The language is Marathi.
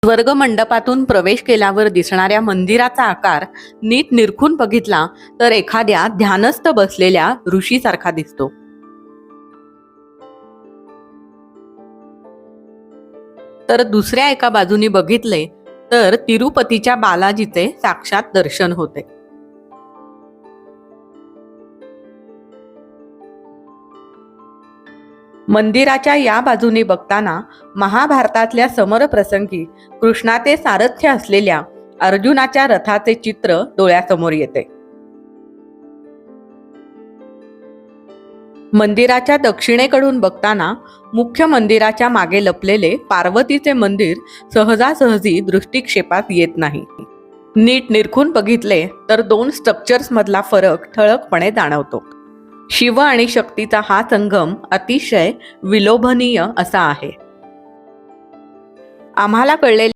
स्वर्गमंडपातून प्रवेश केल्यावर दिसणाऱ्या मंदिराचा आकार नीट निरखून बघितला तर एखाद्या ध्यानस्थ बसलेल्या ऋषीसारखा दिसतो. तर दुसऱ्या एका बाजूनी बघितले तर तिरुपतीच्या बालाजीचे साक्षात दर्शन होते. मंदिराच्या या बाजूने बघताना महाभारतातल्या समरप्रसंगी कृष्णाचे सारथ्य असलेल्या अर्जुनाच्या रथाचे चित्र डोळ्यासमोर येते. मंदिराच्या दक्षिणेकडून बघताना मुख्य मंदिराच्या मागे लपलेले पार्वतीचे मंदिर सहजासहजी दृष्टिक्षेपात येत नाही. नीट निरखून बघितले तर दोन स्ट्रक्चर्स मधला फरक ठळकपणे जाणवतो. शिव आणि शक्तीचा हा संगम अतिशय विलोभनीय असा आहे. आम्हाला कळलेले